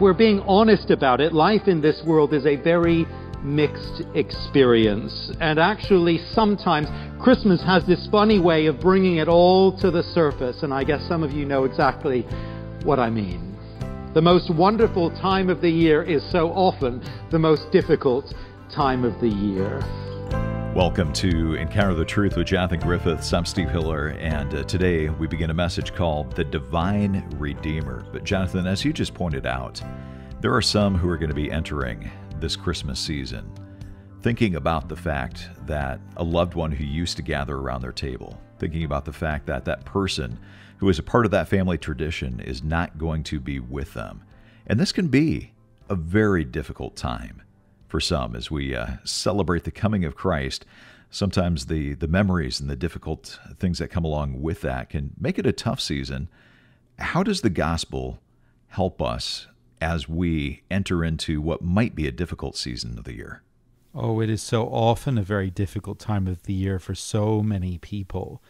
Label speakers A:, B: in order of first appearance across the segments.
A: If we're being honest about it, life in this world is a very mixed experience. And actually, sometimes Christmas has this funny way of bringing it all to the surface. And I guess some of you know exactly what I mean. The most wonderful time of the year is so often the most difficult time of the year.
B: Welcome to Encounter the Truth with Jonathan Griffiths. I'm Steve Hiller, and today we begin a message called The Divine Redeemer. But Jonathan, as you just pointed out, there are some who are going to be entering this Christmas season thinking about the fact that a loved one who used to gather around their table, thinking about the fact that that person who is a part of that family tradition is not going to be with them. And this can be a very difficult time for some as we celebrate the coming of Christ. Sometimes the memories and the difficult things that come along with that can make it a tough season. How does the gospel help us as we enter into what might be a difficult season of the year?
C: Oh, it is so often a very difficult time of the year for so many people.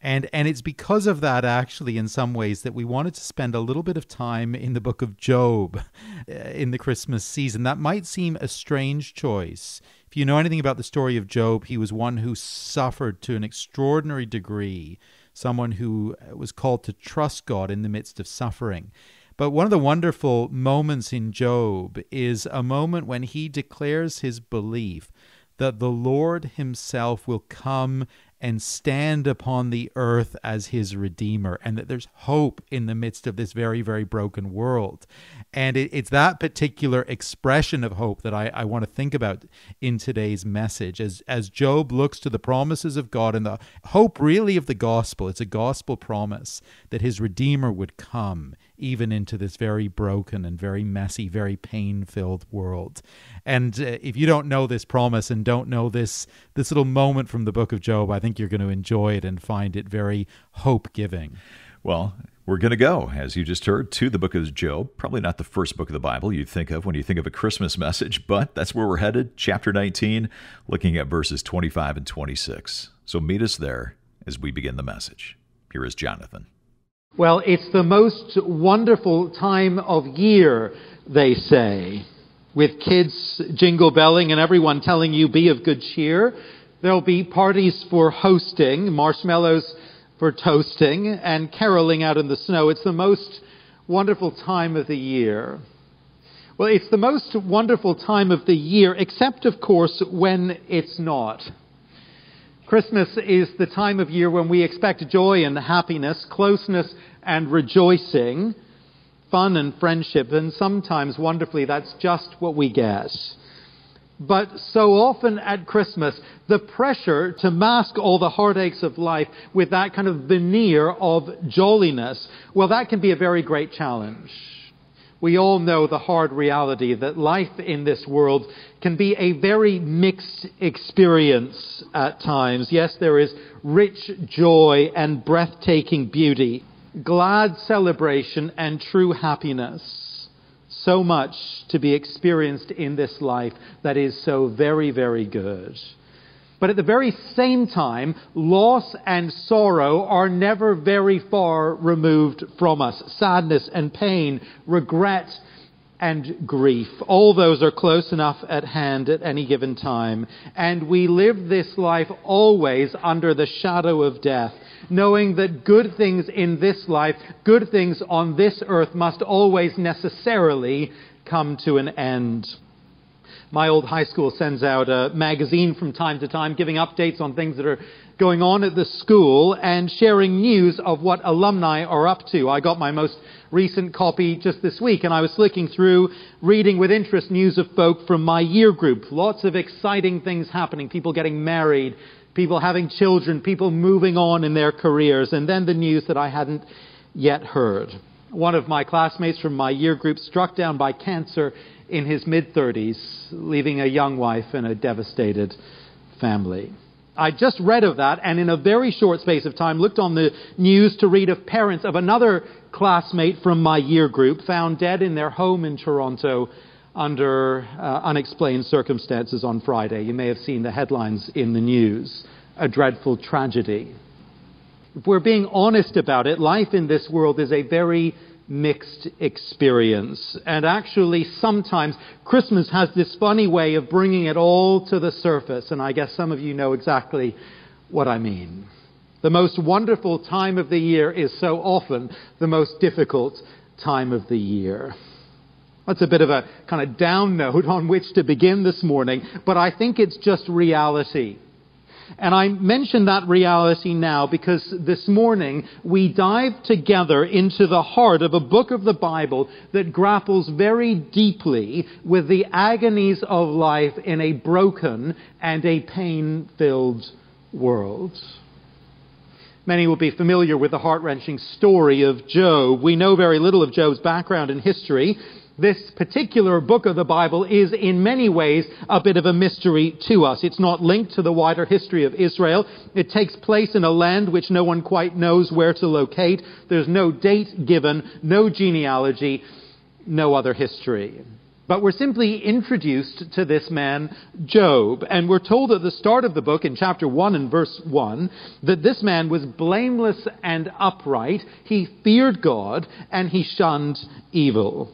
C: And it's because of that, actually, in some ways, that we wanted to spend a little bit of time in the book of Job in the Christmas season. That might seem a strange choice. If you know anything about the story of Job, he was one who suffered to an extraordinary degree, someone who was called to trust God in the midst of suffering. But one of the wonderful moments in Job is a moment when he declares his belief that the Lord himself will come and stand upon the earth as his Redeemer, and that there's hope in the midst of this very, very broken world. And it's that particular expression of hope that I want to think about in today's message. As Job looks to the promises of God and the hope really of the gospel, it's a gospel promise that his Redeemer would come even into this very broken and very messy, very pain-filled world. And if you don't know this promise and don't know this little moment from the book of Job, I think you're going to enjoy it and find it very hope-giving.
B: Well, we're going to go, as you just heard, to the book of Job. Probably not the first book of the Bible you'd think of when you think of a Christmas message, but that's where we're headed, chapter 19, looking at verses 25 and 26. So meet us there as we begin the message. Here is Jonathan.
A: Well, it's the most wonderful time of year, they say, with kids jingle-belling and everyone telling you be of good cheer. There'll be parties for hosting, marshmallows for toasting, and caroling out in the snow. It's the most wonderful time of the year. Well, it's the most wonderful time of the year, except, of course, when it's not. Christmas is the time of year when we expect joy and happiness, closeness and rejoicing, fun and friendship, and sometimes, wonderfully, that's just what we get. But so often at Christmas, the pressure to mask all the heartaches of life with that kind of veneer of jolliness, well, that can be a very great challenge. We all know the hard reality that life in this world can be a very mixed experience at times. Yes, there is rich joy and breathtaking beauty, glad celebration and true happiness. So much to be experienced in this life that is so very, very good. But at the very same time, loss and sorrow are never very far removed from us. Sadness and pain, regret and grief, all those are close enough at hand at any given time. And we live this life always under the shadow of death, knowing that good things in this life, good things on this earth must always necessarily come to an end. My old high school sends out a magazine from time to time giving updates on things that are going on at the school and sharing news of what alumni are up to. I got my most recent copy just this week, and I was flicking through, reading with interest news of folk from my year group. Lots of exciting things happening, people getting married, people having children, people moving on in their careers, and then the news that I hadn't yet heard. One of my classmates from my year group struck down by cancer in his mid-30s, leaving a young wife and a devastated family. I just read of that, and in a very short space of time looked on the news to read of parents of another classmate from my year group found dead in their home in Toronto under unexplained circumstances on Friday. You may have seen the headlines in the news. A dreadful tragedy. If we're being honest about it, life in this world is a very mixed experience. And actually, sometimes Christmas has this funny way of bringing it all to the surface, and I guess some of you know exactly what I mean. The most wonderful time of the year is so often the most difficult time of the year. That's a bit of a kind of down note on which to begin this morning, but I think it's just reality. And I mention that reality now because this morning we dive together into the heart of a book of the Bible that grapples very deeply with the agonies of life in a broken and a pain-filled world. Many will be familiar with the heart-wrenching story of Job. We know very little of Job's background and history. This particular book of the Bible is in many ways a bit of a mystery to us. It's not linked to the wider history of Israel. It takes place in a land which no one quite knows where to locate. There's no date given, no genealogy, no other history. But we're simply introduced to this man, Job, and we're told at the start of the book, in chapter 1 and verse 1, that this man was blameless and upright. He feared God, and he shunned evil.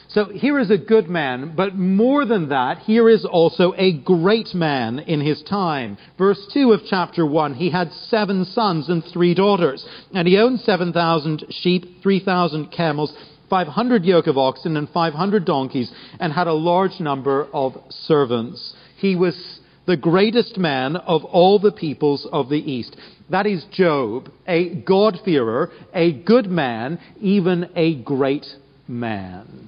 A: So here is a good man, but more than that, here is also a great man in his time. Verse 2 of chapter 1, he had 7 sons and 3 daughters, and he owned 7,000 sheep, 3,000 camels, 500 yoke of oxen, and 500 donkeys, and had a large number of servants. He was the greatest man of all the peoples of the East. That is Job, a God-fearer, a good man, even a great man.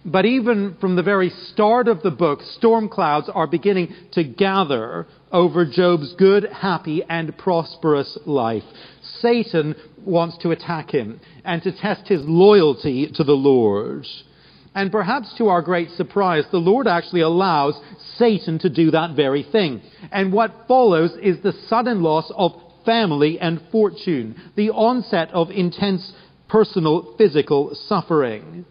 A: But even from the very start of the book, storm clouds are beginning to gather over Job's good, happy, and prosperous life. Satan wants to attack him and to test his loyalty to the Lord. And perhaps to our great surprise, the Lord actually allows Satan to do that very thing. And what follows is the sudden loss of family and fortune, the onset of intense personal, physical suffering.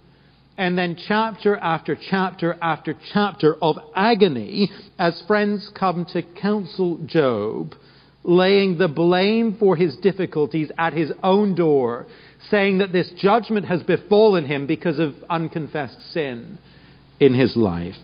A: And then chapter after chapter after chapter of agony as friends come to counsel Job, laying the blame for his difficulties at his own door, saying that this judgment has befallen him because of unconfessed sin in his life.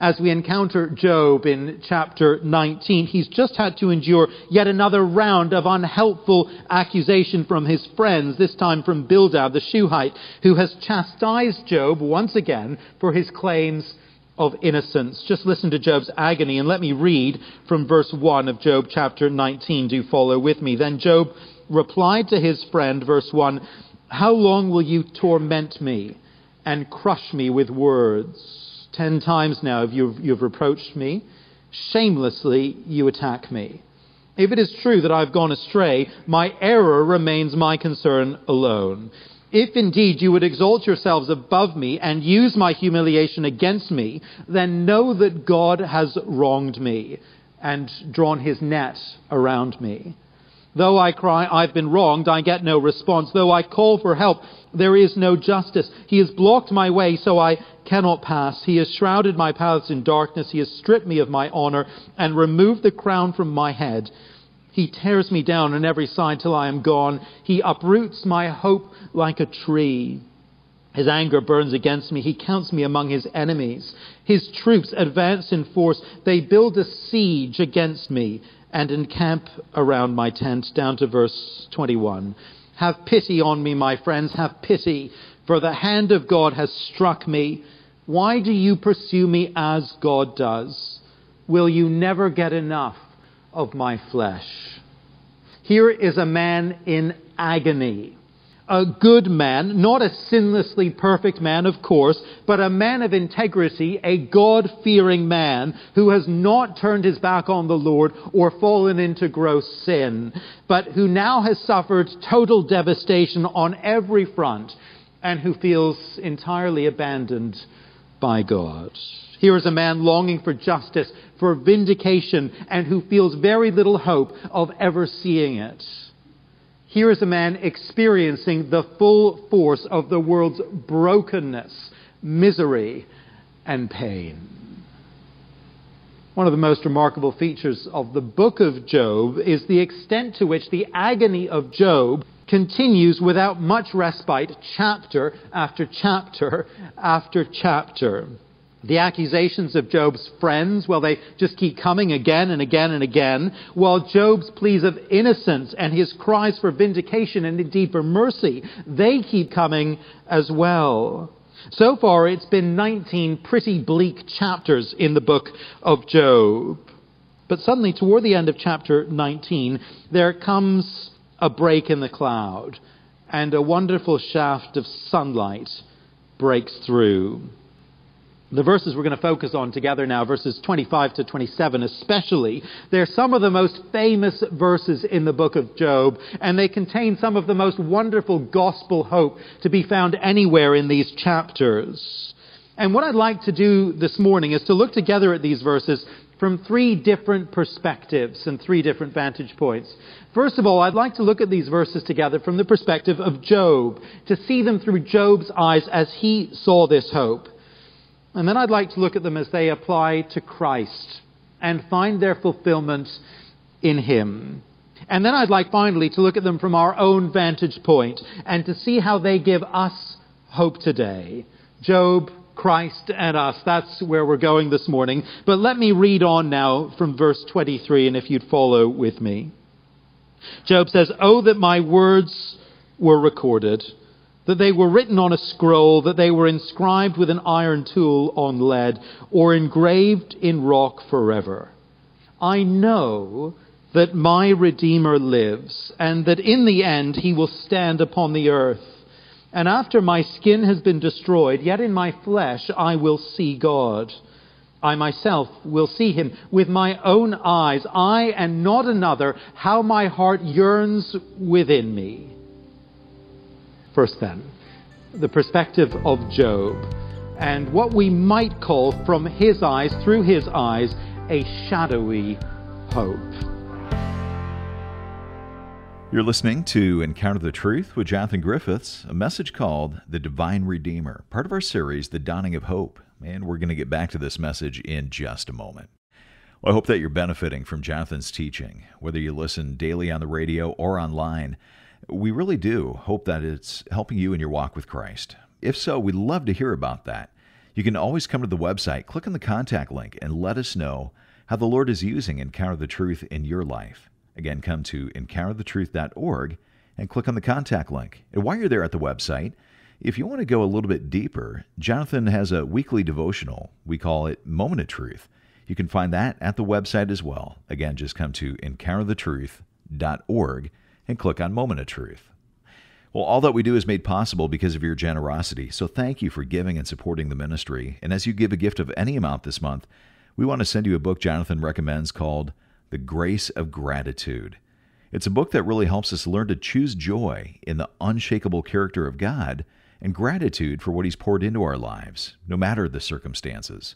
A: As we encounter Job in chapter 19, he's just had to endure yet another round of unhelpful accusation from his friends, this time from Bildad the Shuhite, who has chastised Job once again for his claims of innocence. Just listen to Job's agony, and let me read from verse 1 of Job chapter 19. Do follow with me. Then Job replied to his friend, verse 1, "How long will you torment me and crush me with words? 10 times now you've reproached me. Shamelessly you attack me. If it is true that I've gone astray, my error remains my concern alone. If indeed you would exalt yourselves above me and use my humiliation against me, then know that God has wronged me and drawn his net around me. Though I cry, I've been wronged, I get no response. Though I call for help, there is no justice. He has blocked my way, so I cannot pass. He has shrouded my paths in darkness. He has stripped me of my honor and removed the crown from my head. He tears me down on every side till I am gone. He uproots my hope like a tree. His anger burns against me. He counts me among his enemies. His troops advance in force. They build a siege against me and encamp around my tent." Down to verse 21. "Have pity on me, my friends, have pity, for the hand of God has struck me. Why do you pursue me as God does? Will you never get enough of my flesh?" Here is a man in agony. A good man, not a sinlessly perfect man, of course, but a man of integrity, a God-fearing man who has not turned his back on the Lord or fallen into gross sin, but who now has suffered total devastation on every front and who feels entirely abandoned by God. Here is a man longing for justice, for vindication, and who feels very little hope of ever seeing it. Here is a man experiencing the full force of the world's brokenness, misery, and pain. One of the most remarkable features of the book of Job is the extent to which the agony of Job continues without much respite, chapter after chapter after chapter. The accusations of Job's friends, well, they just keep coming again and again and again, while Job's pleas of innocence and his cries for vindication and indeed for mercy, they keep coming as well. So far, it's been 19 pretty bleak chapters in the book of Job. But suddenly, toward the end of chapter 19, there comes a break in the cloud, and a wonderful shaft of sunlight breaks through. The verses we're going to focus on together now, verses 25 to 27 especially, they're some of the most famous verses in the book of Job, and they contain some of the most wonderful gospel hope to be found anywhere in these chapters. And what I'd like to do this morning is to look together at these verses from three different perspectives and three different vantage points. First of all, I'd like to look at these verses together from the perspective of Job, to see them through Job's eyes as he saw this hope. And then I'd like to look at them as they apply to Christ and find their fulfillment in Him. And then I'd like finally to look at them from our own vantage point and to see how they give us hope today. Job, Christ, and us. That's where we're going this morning. But let me read on now from verse 23, and if you'd follow with me. Job says, "Oh, that my words were recorded, that they were written on a scroll, that they were inscribed with an iron tool on lead, or engraved in rock forever. I know that my Redeemer lives, and that in the end he will stand upon the earth. And after my skin has been destroyed, yet in my flesh I will see God. I myself will see him with my own eyes, I and not another, how my heart yearns within me." First then, the perspective of Job, and what we might call from his eyes, through his eyes, a shadowy hope.
B: You're listening to Encounter the Truth with Jonathan Griffiths, a message called The Divine Redeemer, part of our series, The Dawning of Hope. And we're going to get back to this message in just a moment. Well, I hope that you're benefiting from Jonathan's teaching, whether you listen daily on the radio or online. We really do hope that it's helping you in your walk with Christ. If so, we'd love to hear about that. You can always come to the website, click on the contact link, and let us know how the Lord is using Encounter the Truth in your life. Again, come to encounterthetruth.org and click on the contact link. And while you're there at the website, if you want to go a little bit deeper, Jonathan has a weekly devotional. We call it Moment of Truth. You can find that at the website as well. Again, just come to encounterthetruth.org and click on Moment of Truth. Well, all that we do is made possible because of your generosity, so thank you for giving and supporting the ministry. And as you give a gift of any amount this month, we want to send you a book Jonathan recommends called The Grace of Gratitude. It's a book that really helps us learn to choose joy in the unshakable character of God and gratitude for what He's poured into our lives, no matter the circumstances.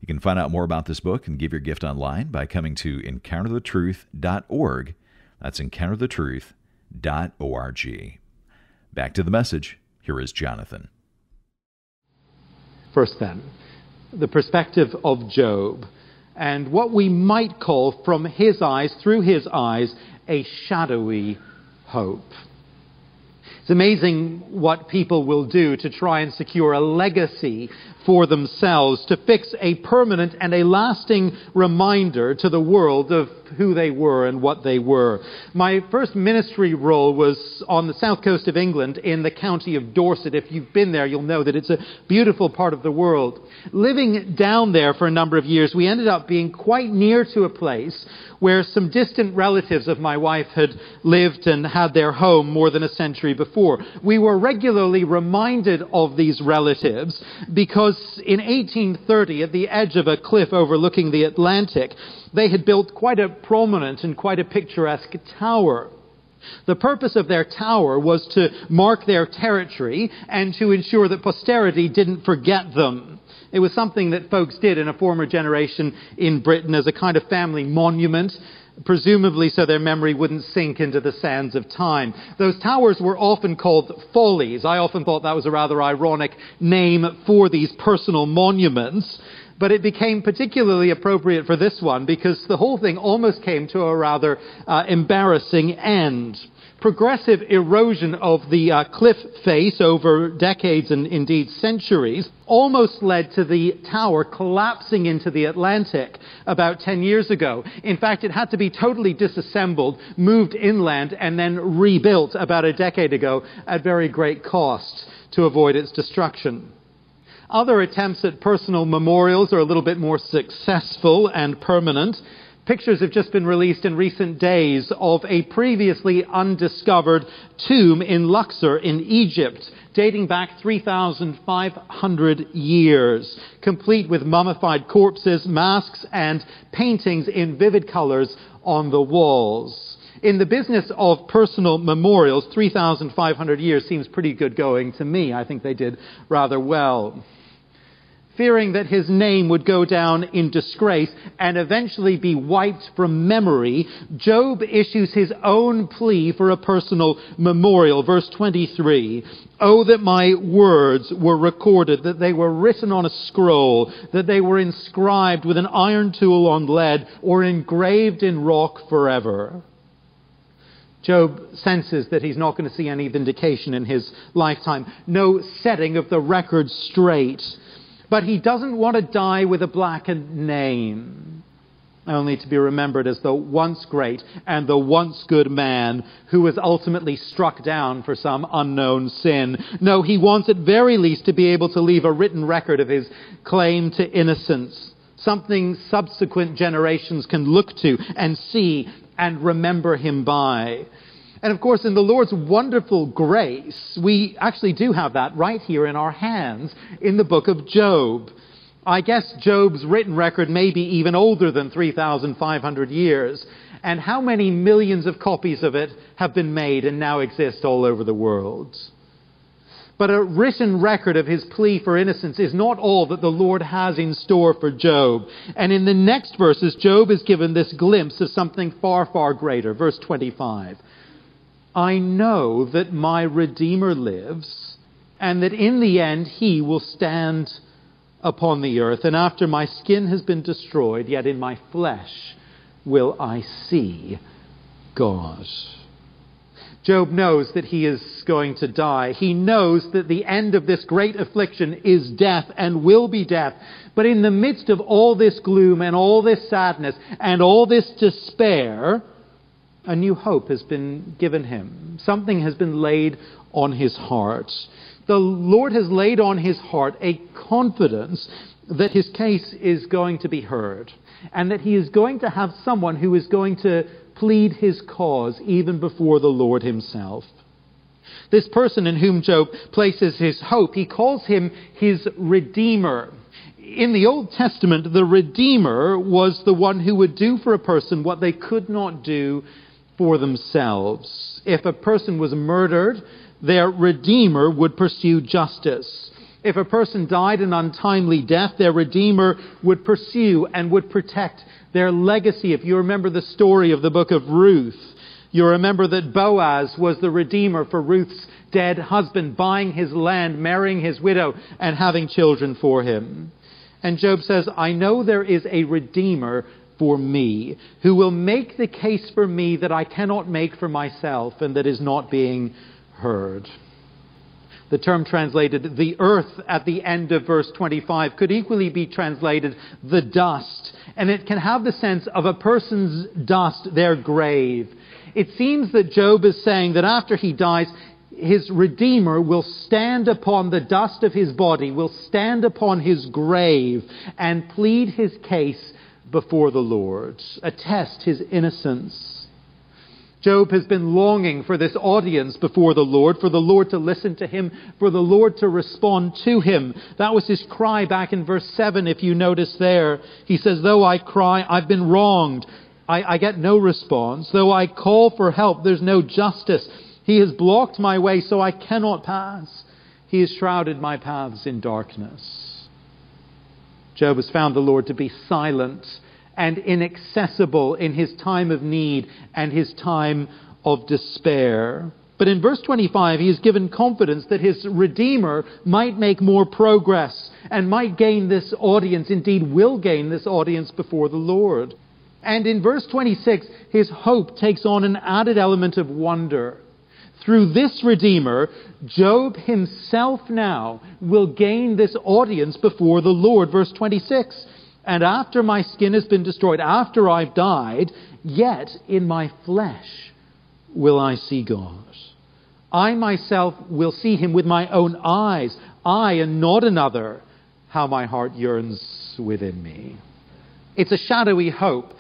B: You can find out more about this book and give your gift online by coming to encounterthetruth.org. That's encounterthetruth.org. Back to the message. Here is Jonathan.
A: First then, the perspective of Job, and what we might call from his eyes, through his eyes, a shadowy hope. It's amazing what people will do to try and secure a legacy for themselves, to fix a permanent and a lasting reminder to the world of who they were and what they were. My first ministry role was on the south coast of England in the county of Dorset. If you've been there, you'll know that it's a beautiful part of the world. Living down there for a number of years, we ended up being quite near to a place where some distant relatives of my wife had lived and had their home more than a century before. We were regularly reminded of these relatives because in 1830, at the edge of a cliff overlooking the Atlantic, they had built quite a prominent and quite a picturesque tower. The purpose of their tower was to mark their territory and to ensure that posterity didn't forget them. It was something that folks did in a former generation in Britain as a kind of family monument, presumably so their memory wouldn't sink into the sands of time. Those towers were often called follies. I often thought that was a rather ironic name for these personal monuments. But it became particularly appropriate for this one because the whole thing almost came to a rather embarrassing end. Progressive erosion of the cliff face over decades and indeed centuries almost led to the tower collapsing into the Atlantic about 10 years ago. In fact, it had to be totally disassembled, moved inland, and then rebuilt about a decade ago at very great cost to avoid its destruction. Other attempts at personal memorials are a little bit more successful and permanent. Pictures have just been released in recent days of a previously undiscovered tomb in Luxor in Egypt, dating back 3,500 years, complete with mummified corpses, masks, and paintings in vivid colors on the walls. In the business of personal memorials, 3,500 years seems pretty good going to me. I think they did rather well. Fearing that his name would go down in disgrace and eventually be wiped from memory, Job issues his own plea for a personal memorial. Verse 23, "Oh, that my words were recorded, that they were written on a scroll, that they were inscribed with an iron tool on lead, or engraved in rock forever." Job senses that he's not going to see any vindication in his lifetime, no setting of the record straight. But he doesn't want to die with a blackened name, only to be remembered as the once great and the once good man who was ultimately struck down for some unknown sin. No, he wants at very least to be able to leave a written record of his claim to innocence, something subsequent generations can look to and see and remember him by. And of course, in the Lord's wonderful grace, we actually do have that right here in our hands in the book of Job. I guess Job's written record may be even older than 3,500 years. And how many millions of copies of it have been made and now exist all over the world? But a written record of his plea for innocence is not all that the Lord has in store for Job. And in the next verses, Job is given this glimpse of something far, far greater. Verse 25. "I know that my Redeemer lives, and that in the end he will stand upon the earth. And after my skin has been destroyed, yet in my flesh will I see God." Job knows that he is going to die. He knows that the end of this great affliction is death and will be death. But in the midst of all this gloom and all this sadness and all this despair, a new hope has been given him. Something has been laid on his heart. The Lord has laid on his heart a confidence that his case is going to be heard, and that he is going to have someone who is going to plead his cause even before the Lord himself. This person in whom Job places his hope, he calls him his Redeemer. In the Old Testament, the Redeemer was the one who would do for a person what they could not do for themselves. If a person was murdered, their Redeemer would pursue justice. If a person died an untimely death, their Redeemer would pursue and would protect their legacy. If you remember the story of the book of Ruth, you remember that Boaz was the Redeemer for Ruth's dead husband, buying his land, marrying his widow, and having children for him. And Job says, "I know there is a Redeemer for me, who will make the case for me that I cannot make for myself and that is not being heard." The term translated the earth at the end of verse 25 could equally be translated the dust, and it can have the sense of a person's dust, their grave. It seems that Job is saying that after he dies, his Redeemer will stand upon the dust of his body, will stand upon his grave and plead his case before the Lord, attest his innocence. Job has been longing for this audience before the Lord to listen to him, for the Lord to respond to him. That was his cry back in verse 7, if you notice there. He says, "Though I cry, I've been wronged. I get no response. Though I call for help, there's no justice. He has blocked my way so I cannot pass. He has shrouded my paths in darkness." Job has found the Lord to be silent and inaccessible in his time of need and his time of despair. But in verse 25, he is given confidence that his Redeemer might make more progress and might gain this audience, indeed will gain this audience before the Lord. And in verse 26, his hope takes on an added element of wonder. Through this Redeemer, Job himself now will gain this audience before the Lord. Verse 26, and after my skin has been destroyed, after I've died, yet in my flesh will I see God. I myself will see him with my own eyes, I and not another, how my heart yearns within me. It's a shadowy hope.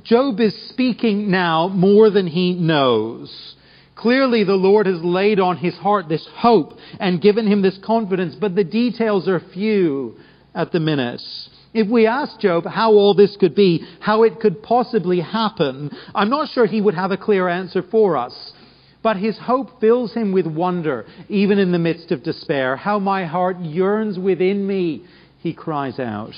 A: Job is speaking now more than he knows. Clearly the Lord has laid on his heart this hope and given him this confidence, but the details are few at the minute. If we ask Job how all this could be, how it could possibly happen, I'm not sure he would have a clear answer for us. But his hope fills him with wonder, even in the midst of despair. How my heart yearns within me, he cries out.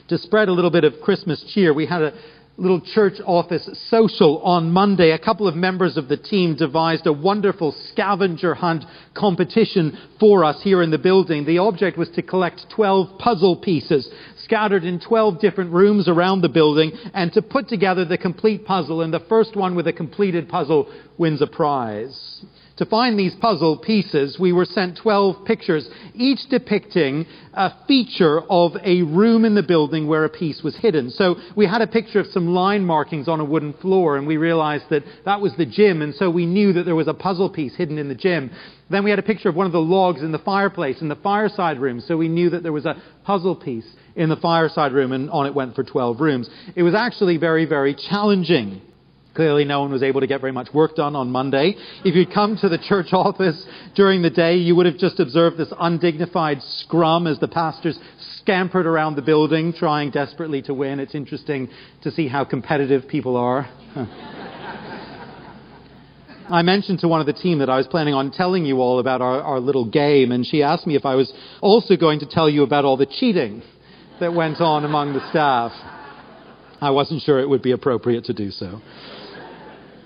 A: To spread a little bit of Christmas cheer, we had a little church office social on Monday. A couple of members of the team devised a wonderful scavenger hunt competition for us here in the building. The object was to collect 12 puzzle pieces scattered in 12 different rooms around the building and to put together the complete puzzle, and the first one with a completed puzzle wins a prize. To find these puzzle pieces, we were sent 12 pictures, each depicting a feature of a room in the building where a piece was hidden. So we had a picture of some line markings on a wooden floor, and we realized that that was the gym, and so we knew that there was a puzzle piece hidden in the gym. Then we had a picture of one of the logs in the fireplace in the fireside room, so we knew that there was a puzzle piece in the fireside room, and on it went for 12 rooms. It was actually very, very challenging. Clearly, no one was able to get very much work done on Monday. If you'd come to the church office during the day, you would have just observed this undignified scrum as the pastors scampered around the building, trying desperately to win. It's interesting to see how competitive people are. I mentioned to one of the team that I was planning on telling you all about our little game, and she asked me if I was also going to tell you about all the cheating that went on among the staff. I wasn't sure it would be appropriate to do so.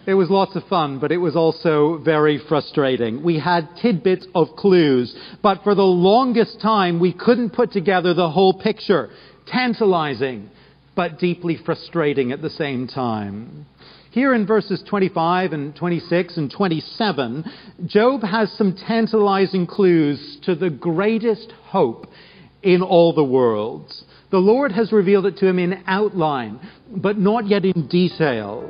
A: It was lots of fun, but it was also very frustrating. We had tidbits of clues, but for the longest time we couldn't put together the whole picture. Tantalizing, but deeply frustrating at the same time. Here in verses 25 and 26 and 27, Job has some tantalizing clues to the greatest hope in all the world. The Lord has revealed it to him in outline, but not yet in detail.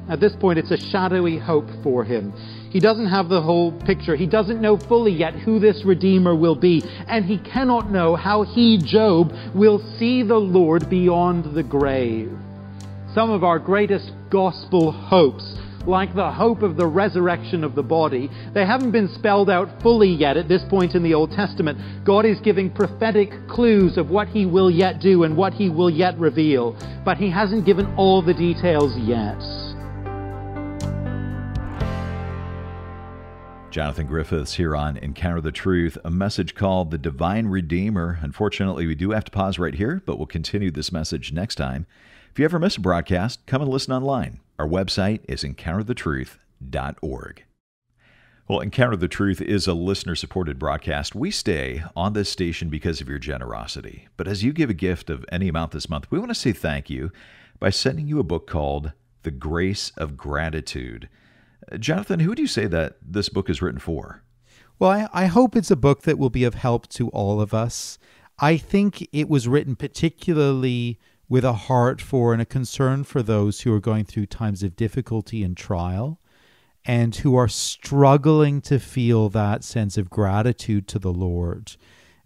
A: At this point, it's a shadowy hope for him. He doesn't have the whole picture. He doesn't know fully yet who this Redeemer will be, and he cannot know how he, Job, will see the Lord beyond the grave. Some of our greatest gospel hopes, like the hope of the resurrection of the body, they haven't been spelled out fully yet at this point in the Old Testament. God is giving prophetic clues of what he will yet do and what he will yet reveal, but he hasn't given all the details yet.
B: Jonathan Griffiths here on Encounter the Truth, a message called The Divine Redeemer. Unfortunately, we do have to pause right here, but we'll continue this message next time. If you ever miss a broadcast, come and listen online. Our website is encounterthetruth.org. Well, Encounter the Truth is a listener-supported broadcast. We stay on this station because of your generosity. But as you give a gift of any amount this month, we want to say thank you by sending you a book called The Grace of Gratitude. Jonathan, who do you say that this book is written for?
C: Well, I hope it's a book that will be of help to all of us. I think it was written particularly with a heart for and a concern for those who are going through times of difficulty and trial and who are struggling to feel that sense of gratitude to the Lord.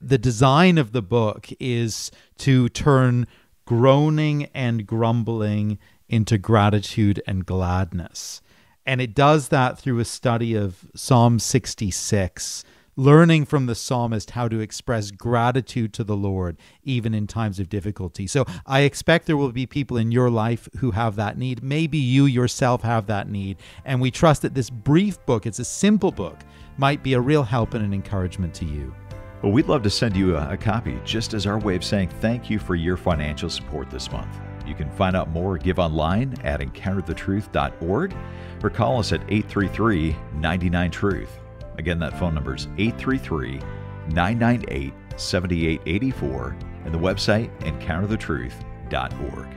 C: The design of the book is to turn groaning and grumbling into gratitude and gladness. And it does that through a study of Psalm 66, learning from the psalmist how to express gratitude to the Lord, even in times of difficulty. So I expect there will be people in your life who have that need. Maybe you yourself have that need. And we trust that this brief book, it's a simple book, might be a real help and an encouragement to you.
B: Well, we'd love to send you a copy just as our way of saying thank you for your financial support this month. You can find out more, give online at encounterthetruth.org, or call us at 833-99-TRUTH. Again, that phone number is 833-998-7884, and the website encounterthetruth.org.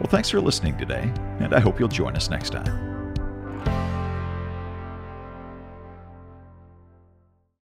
B: Well, thanks for listening today, and I hope you'll join us next time.